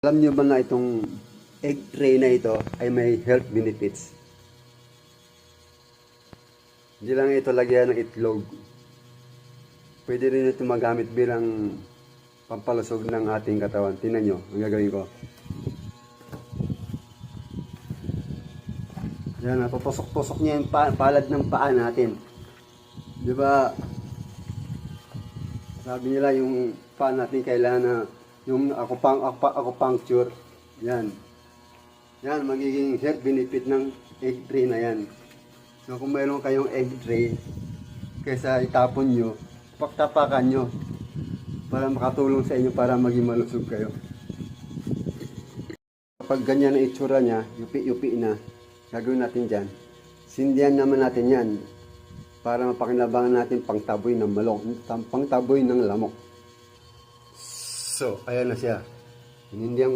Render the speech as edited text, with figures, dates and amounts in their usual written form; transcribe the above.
Alam niyo ba na itong egg tray na ito ay may health benefits? Hindi lang ito lagyan ng itlog. Pwede rin ito magamit bilang pampalusog ng ating katawan. Tingnan nyo, ang gagawin ko. Yan, tutusok-tusok niya yung palad ng paa natin. Di ba? Sabi nila yung paa natin kailangan na yung acupuncture. Yan. Yan, magiging health benefit ng egg tray na yan. So kung mayroon kayong egg tray, kaysa itapon nyo, paktapakan nyo para makatulong sa inyo para maging malusog kayo. Kapag ganyan ang itsura niya, yupi-yupi na, gagawin natin dyan. Sindihan naman natin yan para mapakinabangan natin pangtaboy ng malok, pangtaboy ng lamok. So, ayan na siya. Hinindihan